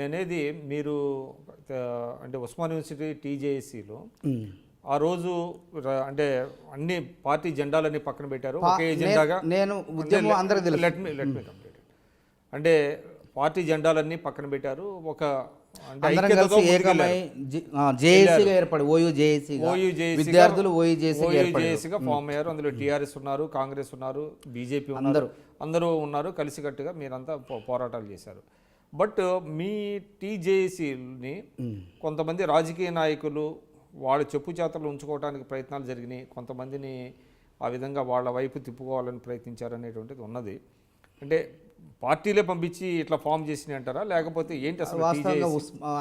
నేనేది మీరు అంటే ఉస్మాన్ యూనివర్సిటీ టీజేఏసీలో ఆ రోజు అంటే అన్ని పార్టీ జెండాలన్నీ పక్కన పెట్టారు ఒకే ఎజెండాగా. నేను ఉద్యమం అందరికీ తెలుసు. Let me complete. అంటే పార్టీ జెండాలన్నీ పక్కన పెట్టారు, ఒక అంటే ఐక్యతతో ఏకమై జేఏసీగా ఏర్పడి విద్యార్థులు ఓయూజేఏసీగా ఫామ్ అయ్యారు. అందులో టీఆర్ఎస్ ఉన్నారు, కాంగ్రెస్ ఉన్నారు, బీజేపీ ఉన్నారు, అందరూ ఉన్నారు. కలిసికట్టుగా మీరంతా పోరాటాలు చేశారు. బట్ మీ టీజేఏసీని కొంతమంది రాజకీయ నాయకులు వాళ్ళ చెప్పు చేతలు ఉంచుకోవడానికి ప్రయత్నాలు జరిగినాయి, కొంతమందిని ఆ విధంగా వాళ్ళ వైపు తిప్పుకోవాలని ప్రయత్నించారు అనేటువంటిది ఉన్నది. అంటే పార్టీలే పంపించి ఇట్లా ఫామ్ చేసినాయి అంటారా, లేకపోతే ఏంటి అసలు? వాస్తవంగా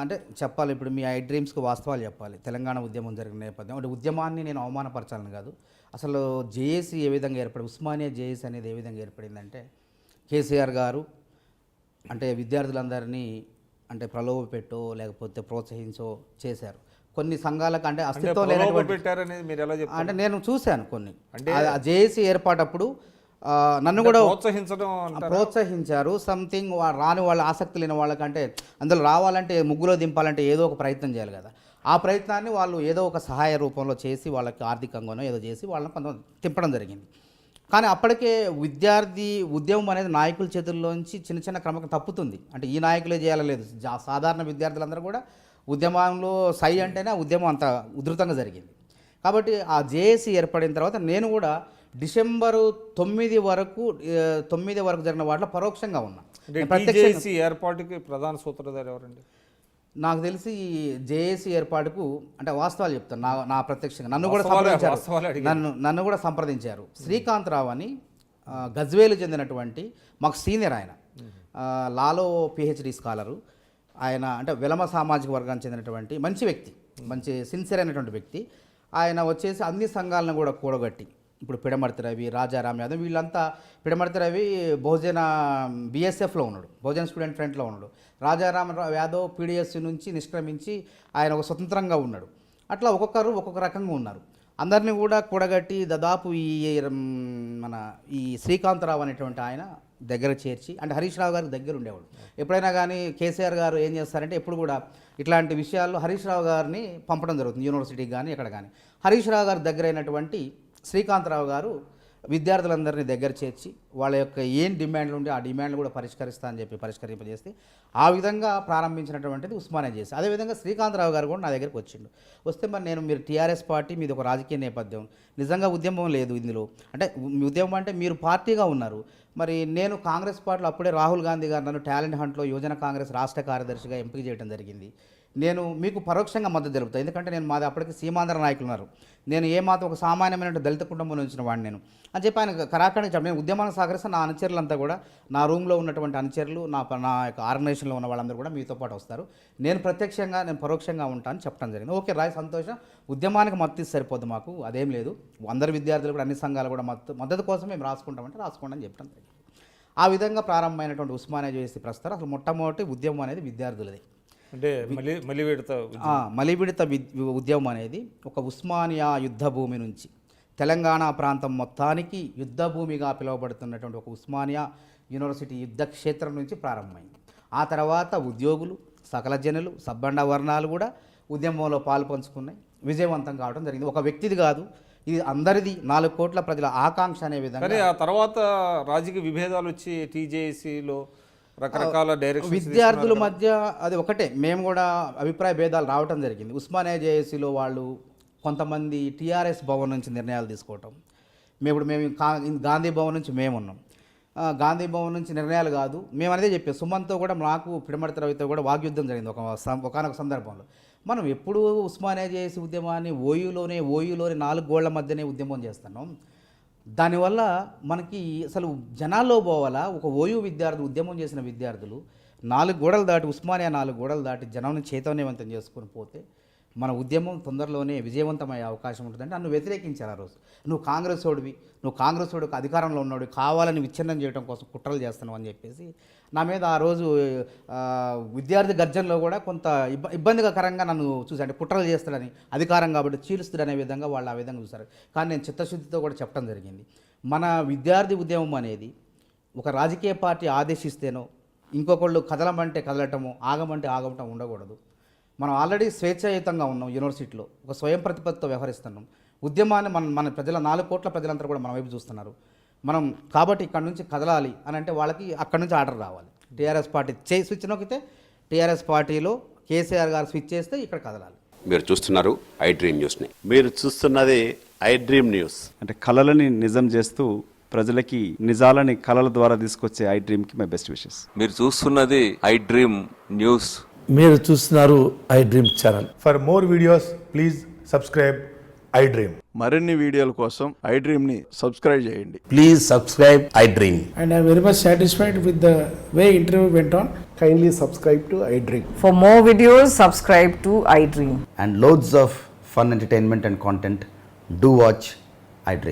అంటే చెప్పాలి, ఇప్పుడు మీ ఐ డ్రీమ్స్కి వాస్తవాలు చెప్పాలి. తెలంగాణ ఉద్యమం జరిగిన నేపథ్యం అంటే ఉద్యమాన్ని నేను అవమానపరచాలని కాదు, అసలు జేఏసీ ఏ విధంగా ఏర్పడి ఉస్మానియా జేఏసీ అనేది ఏ విధంగా ఏర్పడిందంటే కేసీఆర్ గారు అంటే విద్యార్థులందరినీ అంటే ప్రలోభ పెట్టో లేకపోతే ప్రోత్సహించో చేశారు. కొన్ని సంఘాలకు అంటే అస్తిత్వం లేనటువంటి అంటే నేను చూశాను కొన్ని. అంటే జేఏసీ ఏర్పాటప్పుడు నన్ను కూడా ప్రోత్సహించారు. సంథింగ్ రాని వాళ్ళ ఆసక్తి లేని వాళ్ళకంటే అందులో రావాలంటే ముగ్గులో దింపాలంటే ఏదో ఒక ప్రయత్నం చేయాలి కదా. ఆ ప్రయత్నాన్ని వాళ్ళు ఏదో ఒక సహాయ రూపంలో చేసి వాళ్ళకి ఆర్థికంగానో ఏదో చేసి వాళ్ళని కొంత తిప్పడం జరిగింది. కానీ అప్పటికే విద్యార్థి ఉద్యమం అనేది నాయకుల చేతుల్లోంచి చిన్న చిన్న క్రమం తప్పుతుంది. అంటే ఈ నాయకులే చేయాలలేదు, సాధారణ విద్యార్థులందరూ కూడా ఉద్యమంలో సై అంటేనే ఉద్యమం అంత ఉధృతంగా జరిగింది. కాబట్టి ఆ జేఏసీ ఏర్పడిన తర్వాత నేను కూడా డిసెంబరు 9 వరకు జరిగిన వాటిలో పరోక్షంగా ఉన్నా. టీజేఏసీ ఏర్పాటుకి ప్రధాన సూత్రధారి ఎవరండి? నాకు తెలిసి జేఏసీ ఏర్పాటుకు అంటే వాస్తవాలు చెప్తాను, నా ప్రత్యక్షంగా నన్ను కూడా సంప్రదించారు. శ్రీకాంతరావు అని గజ్వేలు చెందినటువంటి మాకు సీనియర్, ఆయన లాలో పిహెచ్డి స్కాలరు. ఆయన అంటే వెలమ సామాజిక వర్గానికి చెందినటువంటి మంచి వ్యక్తి, మంచి సిన్సియర్ అయినటువంటి వ్యక్తి. ఆయన వచ్చేసి అన్ని సంఘాలను కూడా కూడగట్టి ఇప్పుడు పిడమర్తి రవి, రాజారాం యాదవ్ వీళ్ళంతా, పిడమర్తి రవి బహుజన బీఎస్ఎఫ్లో ఉన్నాడు, బహుజన స్టూడెంట్ ఫ్రంట్లో ఉన్నాడు. రాజారాం యాదవ్ పీడిఎస్ నుంచి నిష్క్రమించి ఆయన ఒక స్వతంత్రంగా ఉన్నాడు. అట్లా ఒక్కొక్కరు ఒక్కొక్క రకంగా ఉన్నారు. అందరినీ కూడా కూడగట్టి దాదాపు ఈ శ్రీకాంతరావు అనేటువంటి ఆయన దగ్గర చేర్చి, అంటే హరీష్ రావు గారికి దగ్గర ఉండేవాడు. ఎప్పుడైనా కానీ కేసీఆర్ గారు ఏం చేస్తారంటే ఎప్పుడు కూడా ఇట్లాంటి విషయాల్లో హరీష్ రావు గారిని పంపడం జరుగుతుంది, యూనివర్సిటీకి కానీ ఎక్కడ కానీ. హరీష్ రావు గారి దగ్గర అయినటువంటి శ్రీకాంతరావు గారు విద్యార్థులందరినీ దగ్గర చేర్చి వాళ్ళ యొక్క ఏం డిమాండ్లు ఉంటే ఆ డిమాండ్లు కూడా పరిష్కరిస్తా అని చెప్పి పరిష్కరింపజేస్తే ఆ విధంగా ప్రారంభించినటువంటిది ఉస్మానియా జేఏసీ. అదేవిధంగా శ్రీకాంతరావు గారు కూడా నా దగ్గరికి వచ్చిండు. వస్తే మరి మీరు టీఆర్ఎస్ పార్టీ, మీది ఒక రాజకీయ నేపథ్యం, నిజంగా ఉద్యమం లేదు ఇందులో, అంటే ఉద్యమం అంటే మీరు పార్టీగా ఉన్నారు. మరి నేను కాంగ్రెస్ పార్టీలో అప్పుడే రాహుల్ గాంధీ గారు నన్ను టాలెంట్ హంట్లో యువజన కాంగ్రెస్ రాష్ట్ర కార్యదర్శిగా ఎంపిక చేయడం జరిగింది. నేను మీకు పరోక్షంగా మద్దతు తెలుపుతాను, ఎందుకంటే నేను మాది అప్పటికి సీమాంధ్ర నాయకులు ఉన్నారు. నేను ఏమాత్రం ఒక సామాన్యమైన దళిత కుటుంబం నుంచి వాడిని నేను అని చెప్పి ఆయన కరాఖండిగా చెప్పాను. నేను ఉద్యమానికి సహకరిస్తే నా అనుచరులంతా కూడా, నా రూమ్లో ఉన్నటువంటి అనుచరులు, నా యొక్క ఆర్గనైజేషన్లో ఉన్న వాళ్ళందరూ కూడా మీతో పాటు వస్తారు, నేను పరోక్షంగా ఉంటానని చెప్పడం జరిగింది. ఓకే రాయ్, సంతోషం, ఉద్యమానికి మద్దతు సరిపోద్ది, మాకు అదేం లేదు, అందరు విద్యార్థులు కూడా అన్ని సంఘాలు కూడా మద్దతు కోసం మేము రాసుకుంటామంటే రాసుకోండి అని చెప్పడం జరిగింది. ఆ విధంగా ప్రారంభమైనటువంటి ఉస్మానియా జేఏసీ ప్రస్తుతం అసలు మొట్టమొదటి ఉద్యమం అనేది విద్యార్థులది. అంటే మలివిడత ఉద్యమం అనేది ఒక ఉస్మానియా యుద్ధ భూమి నుంచి తెలంగాణ ప్రాంతం మొత్తానికి యుద్ధ భూమిగా పిలువబడుతున్నటువంటి ఒక ఉస్మానియా యూనివర్సిటీ యుద్ధ క్షేత్రం నుంచి ప్రారంభమైంది. ఆ తర్వాత ఉద్యోగులు, సకల జనులు, సబ్బండ వర్ణాలు కూడా ఉద్యమంలో పాల్పంచుకున్నాయి, విజయవంతం కావడం జరిగింది. ఒక వ్యక్తిది కాదు, ఇది అందరిది, 4 కోట్ల ప్రజల ఆకాంక్ష అనే విధంగా. ఆ తర్వాత రాజకీయ విభేదాలు వచ్చి టీజేఏసీలో రకరకాల డైరెక్షన్ విద్యార్థుల మధ్య అది ఒకటే, మేము కూడా అభిప్రాయ భేదాలు రావటం జరిగింది. ఉస్మానియా జేఏసీలో వాళ్ళు కొంతమంది టీఆర్ఎస్ భవన్ నుంచి నిర్ణయాలు తీసుకోవటం, మేము గాంధీ భవన్ నుంచి మేమున్నాం, గాంధీ భవన్ నుంచి నిర్ణయాలు కాదు మేము అనేది చెప్పాం. సుమన్తో కూడా, నాకు పిడమర్తి రవితో కూడా వాగ్యుద్ధం జరిగింది ఒకనొక సందర్భంలో. మనం ఎప్పుడు ఉస్మానియా జేఏసీ ఉద్యమాన్ని ఓయూలోనే 4 గోళ్ల మధ్యనే ఉద్యమం చేస్తున్నాం, దానివల్ల మనకి అసలు జనాల్లో పోవాలా. ఒక ఓయూ విద్యార్థులు, ఉద్యమం చేసిన విద్యార్థులు 4 గోడలు దాటి, ఉస్మానియా 4 గోడలు దాటి జనాన్ని చైతన్యవంతం చేసుకుని పోతే మన ఉద్యమం తొందరలోనే విజయవంతమయ్యే అవకాశం ఉంటుందంటే నన్ను వ్యతిరేకించారు ఆ రోజు. నువ్వు కాంగ్రెస్ వాడికి అధికారంలో ఉన్నాడు, కావాలని విచ్ఛిన్నం చేయడం కోసం కుట్రలు చేస్తున్నావు అని చెప్పేసి నా మీద ఆ రోజు విద్యార్థి గర్జనలో కూడా కొంత ఇబ్బందికరంగా నన్ను చూసి, అంటే కుట్రలు చేస్తాడని, అధికారం కాబట్టి చీలుస్తాడనే విధంగా వాళ్ళు ఆ విధంగా చూశారు. కానీ నేను చిత్తశుద్ధితో కూడా చెప్పడం జరిగింది, మన విద్యార్థి ఉద్యమం అనేది ఒక రాజకీయ పార్టీ ఆదేశిస్తేనో ఇంకొకళ్ళు కదలమంటే కదలటము, ఆగమంటే ఆగటం ఉండకూడదు. మనం ఆల్రెడీ స్వేచ్ఛాయుతంగా ఉన్నాం యూనివర్సిటీలో, ఒక స్వయం ప్రతిపత్తితో వ్యవహరిస్తున్నాం. ఉద్యమాన్ని మన ప్రజల 4 కోట్ల ప్రజలంతా కూడా మన వైపు చూస్తున్నారు. మనం కాబట్టి ఇక్కడ నుంచి కదలాలి అని అంటే వాళ్ళకి అక్కడి నుంచి ఆర్డర్ రావాలి. టీఆర్ఎస్ పార్టీ స్విచ్ నొక్కితే టీఆర్ఎస్ పార్టీలో కేసీఆర్ గారు స్విచ్ చేస్తే ఇక్కడ కదలాలి. మీరు చూస్తున్నారు ఐ డ్రీమ్ న్యూస్ని. మీరు చూస్తున్నది ఐ డ్రీమ్ న్యూస్. అంటే కళలని నిజం చేస్తూ ప్రజలకి నిజాలని కళల ద్వారా తీసుకొచ్చే ఐ డ్రీమ్కి మై బెస్ట్ విషెస్. మీరు చూస్తున్నది ఐ డ్రీమ్ న్యూస్. మీరు చూస్తున్నారు I dream channel. For more videos, please subscribe I Dream. మరిన్ని వీడియోల కోసం ఐ డ్రీమ్ని సబ్స్క్రైబ్ చేయండి. Please subscribe I dream. And I'm very much satisfied with the way interview went on. Kindly subscribe to I Dream. For more videos, subscribe to iDream. And loads of fun entertainment and content. Do watch iDream.